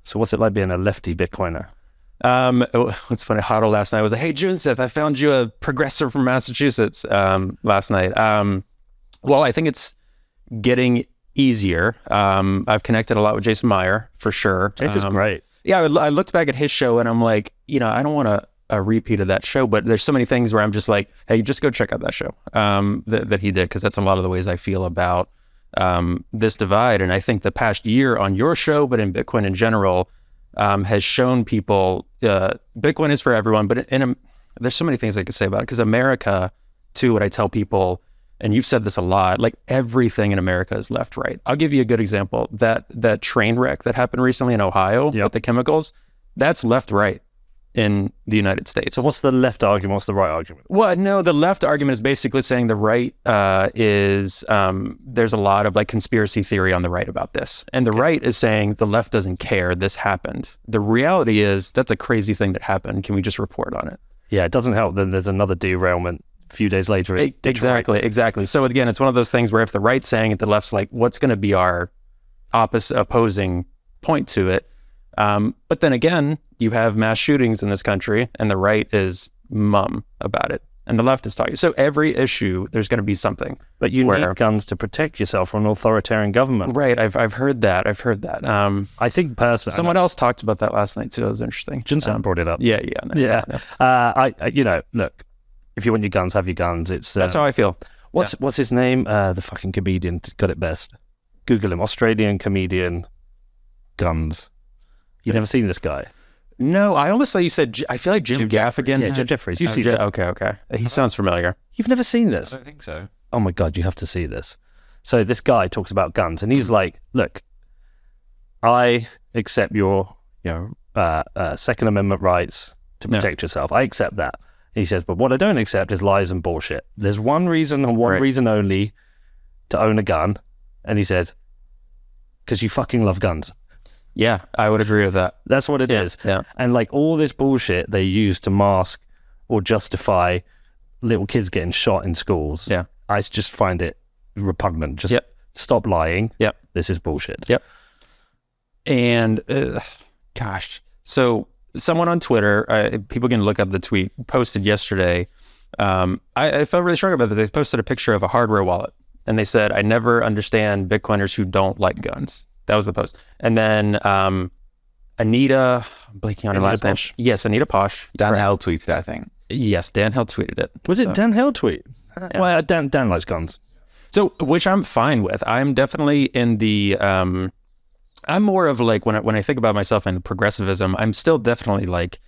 So what's it like being a lefty Bitcoiner? It's funny. Huddle last night was like, "Hey, Junseth, I found you a progressive from Massachusetts." Last night. Well, I think it's getting easier. I've connected a lot with Jason Meyer for sure. Jason's great. Yeah, I looked back at his show and I'm like, I don't want a repeat of that show, but there's so many things where I'm just like, hey, just go check out that show that he did, because that's a lot of the ways I feel about this divide. And I think the past year on your show, but in Bitcoin in general, has shown people Bitcoin is for everyone. But there's so many things I could say about it, because America, too, what I tell people, and you've said this a lot, like everything in America is left, right. I'll give you a good example. That train wreck that happened recently in Ohio with the chemicals, that's left, right in the United States. So what's the left argument? What's the right argument? Well, no, the left argument is basically saying the right is, there's a lot of like conspiracy theory on the right about this. And the right is saying the left doesn't care, this happened. The reality is that's a crazy thing that happened. Can we just report on it? Yeah, it doesn't help. Then there's another derailment a few days later. Exactly. So again, it's one of those things where if the right's saying it, the left's like, what's going to be our opposing point to it? But then again, you have mass shootings in this country and the right is mum about it and the left is talking. So every issue, there's going to be something. But you need guns to protect yourself from an authoritarian government. Right. I've heard that. I think personally, someone else talked about that last night too. It was interesting. Jinsan brought it up. Yeah. No. Look, if you want your guns, have your guns. That's how I feel. What's his name? The fucking comedian got it best. Google him. Australian comedian, guns. You've never seen this guy? No, I almost thought you said, I feel like Jim Gaffigan. Yeah, Jim Jeffries. You've seen this? Okay. He sounds familiar. You've never seen this? I don't think so. Oh my God, you have to see this. So this guy talks about guns and he's like, look, I accept your Second Amendment rights to protect yourself. I accept that. He says, but what I don't accept is lies and bullshit. There's one reason and one reason only to own a gun. And he says, because you fucking love guns. Yeah, I would agree with that. That's what it is. Yeah. And like all this bullshit they use to mask or justify little kids getting shot in schools. Yeah. I just find it repugnant. Just stop lying. Yep. This is bullshit. Yep. And so someone on Twitter, people can look up the tweet, posted yesterday. I felt really strong about this. They posted a picture of a hardware wallet and they said, I never understand Bitcoiners who don't like guns. That was the post. And then Anita, I'm blanking on her last name. Yes, Anita Posh. Dan Hell tweeted it, I think. Yes, Dan Hell tweeted it. Was it Dan Hell tweet? Yeah. Well, Dan likes guns. So, which I'm fine with. I'm definitely in the, I'm more of like, when I think about myself in progressivism, I'm still definitely like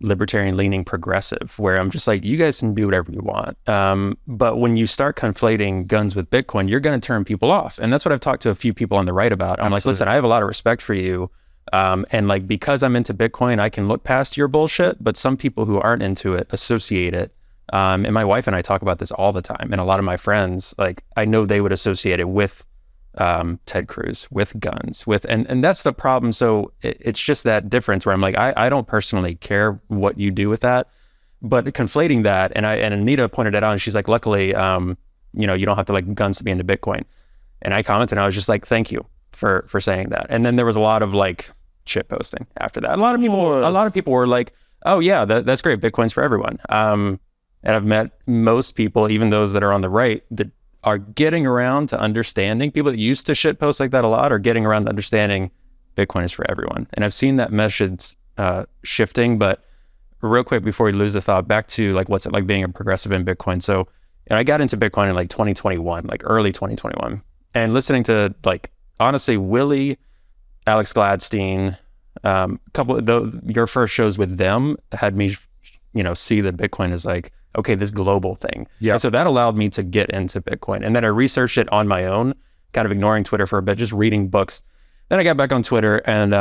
libertarian leaning progressive, where I'm just like, you guys can do whatever you want. But when you start conflating guns with Bitcoin, you're going to turn people off. And that's what I've talked to a few people on the right about. I'm like, listen, I have a lot of respect for you. And like, because I'm into Bitcoin, I can look past your bullshit, but some people who aren't into it associate it. And my wife and I talk about this all the time. And a lot of my friends, like, I know they would associate it with Ted Cruz, with guns, and that's the problem. So it's just that difference where I'm like, I don't personally care what you do with that, but conflating that, and Anita pointed it out, and she's like, luckily, you don't have to like guns to be into Bitcoin. And I commented, and I was just like, thank you for saying that. And then there was a lot of like shit posting after that. A lot of people were like, oh yeah, that's great. Bitcoin's for everyone. And I've met most people, even those that are on the right, that are getting around to understanding. People that used to shit post like that a lot are getting around to understanding Bitcoin is for everyone. And I've seen that message shifting. But real quick before we lose the thought, back to like what's it like being a progressive in Bitcoin. So, and I got into Bitcoin in like 2021, like early 2021, and listening to like honestly Willie, Alex Gladstein, couple of your first shows with them had me see that Bitcoin is like, okay, this global thing. Yeah. And so that allowed me to get into Bitcoin. And then I researched it on my own, kind of ignoring Twitter for a bit, just reading books. Then I got back on Twitter and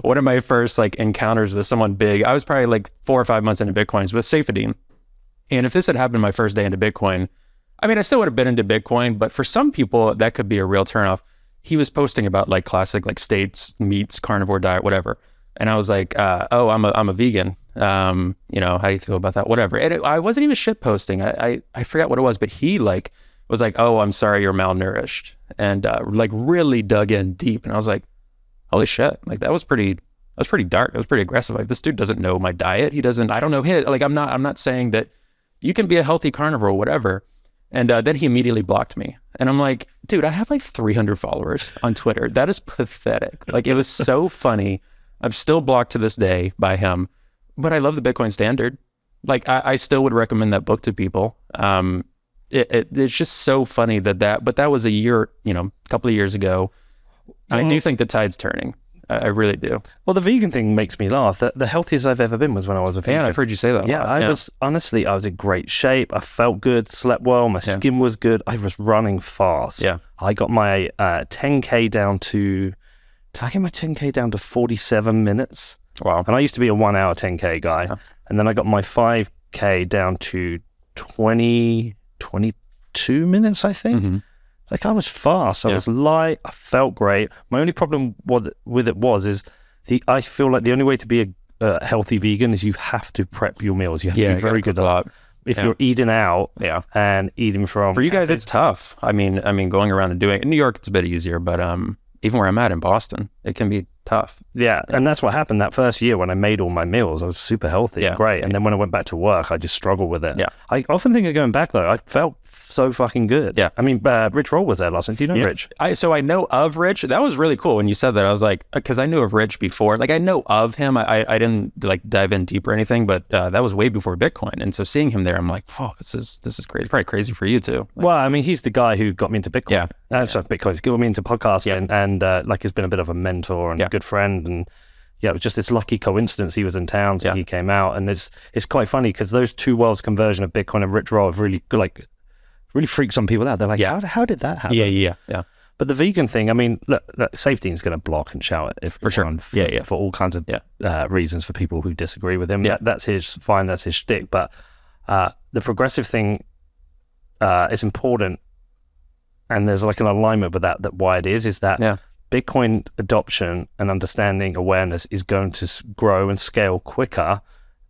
one of my first like encounters with someone big, I was probably like 4 or 5 months into Bitcoins with Saifedean. And if this had happened my first day into Bitcoin, I mean, I still would have been into Bitcoin, but for some people that could be a real turnoff. He was posting about like classic, like steaks, meats, carnivore diet, whatever. And I was like, oh, I'm a vegan. How do you feel about that? Whatever. And I wasn't even shit posting. I forgot what it was, but he like was like, oh, I'm sorry, you're malnourished. And like really dug in deep. And I was like, holy shit, like that was pretty dark. That was pretty aggressive. Like this dude doesn't know my diet. I don't know his. Like I'm not saying that you can be a healthy carnivore, whatever. And then he immediately blocked me. And I'm like, dude, I have like 300 followers on Twitter. That is pathetic. Like it was so funny. I'm still blocked to this day by him, but I love the Bitcoin Standard. Like I still would recommend that book to people. It's just so funny but that was a couple of years ago. I do think the tide's turning. I really do. Well, the vegan thing makes me laugh. The healthiest I've ever been was when I was a vegan. Yeah, I've heard you say that. Yeah, I was in great shape. I felt good, slept well, my skin was good. I was running fast. Yeah. I got my 10K down to 47 minutes. Wow. And I used to be a 1 hour 10K guy. Yeah. And then I got my 5K down to 22 minutes, I think. Mm-hmm. Like I was fast, I was light, I felt great. My only problem with it is I feel like the only way to be a healthy vegan is you have to prep your meals. You have to be very good at that. If you're eating out and eating for you guys, it's tough. I mean, going around and doing it. In New York, it's a bit easier, but even where I'm at in Boston, it can be tough. Yeah, and that's what happened that first year when I made all my meals. I was super healthy, great. And then when I went back to work, I just struggled with it. Yeah. I often think of going back though. I felt so fucking good. Yeah. I mean, Rich Roll was there last night. Do you know Rich? So I know of Rich. That was really cool when you said that. I was like, because I knew of Rich before. Like I know of him. I didn't like dive in deep or anything, but that was way before Bitcoin. And so seeing him there, I'm like, oh, this is crazy. It's probably crazy for you too. Like, well, I mean, he's the guy who got me into Bitcoin. So Bitcoin's got me into podcasting and like he's been a bit of a mentor and a good friend. And it was just this lucky coincidence. He was in town, so he came out, and it's quite funny because those two worlds conversion of Bitcoin and Rich Roll have really freaked some people out. They're like, how did that happen? Yeah. But the vegan thing, I mean, look Safety is going to block and shout it for sure. For all kinds of reasons for people who disagree with him. That's his fine. That's his shtick. But the progressive thing is important, and there's like an alignment with that why it is that Bitcoin adoption and understanding awareness is going to grow and scale quicker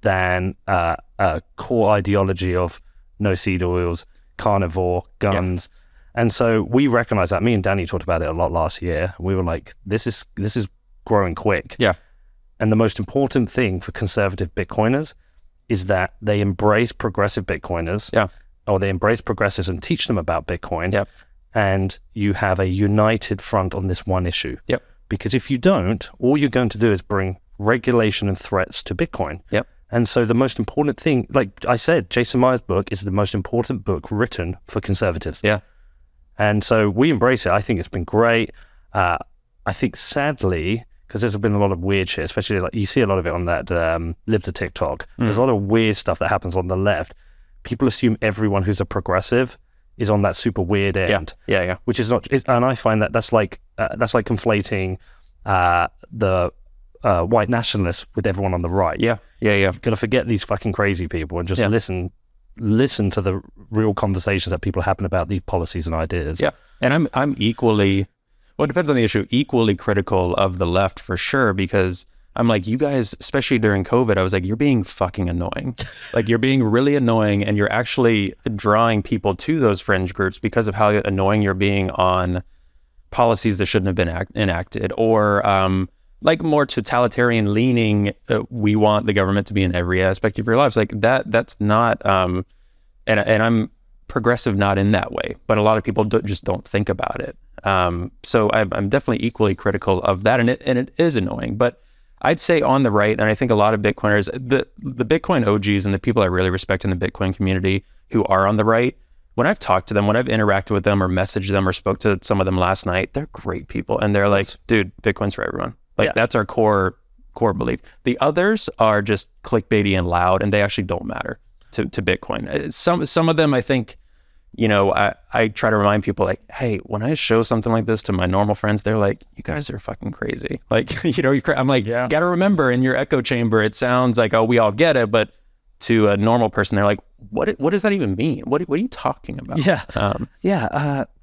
than a core ideology of no seed oils, carnivore, guns. And so we recognize that. Me and Danny talked about it a lot last year. We were like, this is growing quick. Yeah. And the most important thing for conservative Bitcoiners is that they embrace progressive Bitcoiners. Yeah. Or they embrace progressives and teach them about Bitcoin. Yeah. And you have a united front on this one issue. Yep. Because if you don't, all you're going to do is bring regulation and threats to Bitcoin. Yep. And so the most important thing, like I said, Jason Meyer's book is the most important book written for conservatives. Yeah. And so we embrace it. I think it's been great. I think sadly, because there's been a lot of weird shit, especially like you see a lot of it on that Libs of TikTok. There's a lot of weird stuff that happens on the left. People assume everyone who's a progressive is on that super weird end. Yeah. Which is not, and I find that's like conflating the white nationalists with everyone on the right. Yeah. Gotta forget these fucking crazy people and just listen to the real conversations that people happen about these policies and ideas. Yeah. And I'm equally, well, it depends on the issue, equally critical of the left for sure, because I'm like, you guys, especially during COVID, I was like, you're being fucking annoying. Like you're being really annoying, and you're actually drawing people to those fringe groups because of how annoying you're being on policies that shouldn't have been enacted, or like more totalitarian leaning, we want the government to be in every aspect of your lives. Like that's not, and I'm progressive not in that way, but a lot of people just don't think about it. So I'm definitely equally critical of that, and it is annoying, but I'd say on the right, and I think a lot of Bitcoiners, the Bitcoin OGs and the people I really respect in the Bitcoin community who are on the right, when I've talked to them, when I've interacted with them or messaged them or spoke to some of them last night, they're great people. And they're like, dude, Bitcoin's for everyone. Like that's our core belief. The others are just clickbaity and loud, and they actually don't matter to Bitcoin. Some of them, I think, I try to remind people like, hey, when I show something like this to my normal friends, they're like, you guys are fucking crazy. Like, I'm like, gotta remember, in your echo chamber, it sounds like, oh, we all get it. But to a normal person, they're like, what does that even mean? What are you talking about?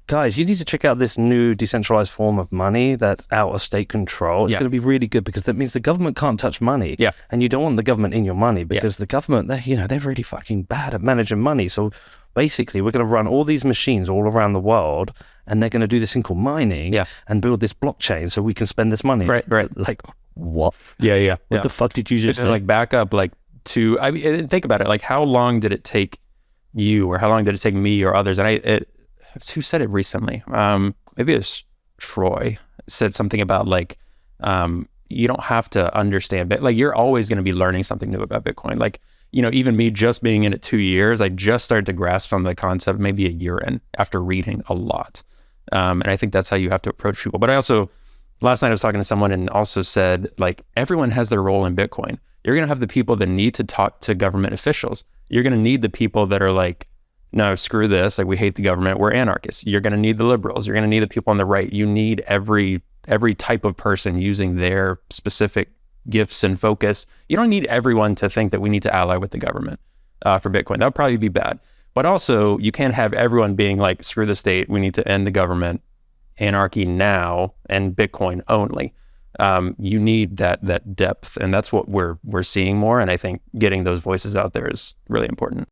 Guys, you need to check out this new decentralized form of money that's out of state control. It's going to be really good, because that means the government can't touch money. Yeah. And you don't want the government in your money, because the government, they're really fucking bad at managing money. So basically, we're going to run all these machines all around the world, and they're going to do this thing called mining and build this blockchain so we can spend this money. Right. Like, what? Yeah. What the fuck did you just say? Like back up, like to, I mean, think about it. Like how long did it take you, or how long did it take me or others? And who said it recently? Maybe it was Troy said something about like, you don't have to understand, but like you're always going to be learning something new about Bitcoin. Like, even me just being in it 2 years, I just started to grasp on the concept maybe a year in after reading a lot. And I think that's how you have to approach people. But I also, last night I was talking to someone and also said, like, everyone has their role in Bitcoin. You're going to have the people that need to talk to government officials. You're going to need the people that are like, no, screw this. Like, we hate the government. We're anarchists. You're going to need the liberals. You're going to need the people on the right. You need every type of person using their specific gifts and focus. You don't need everyone to think that we need to ally with the government for Bitcoin. That would probably be bad. But also, you can't have everyone being like, screw the state. We need to end the government, anarchy now, and Bitcoin only. You need that depth, and that's what we're seeing more. And I think getting those voices out there is really important.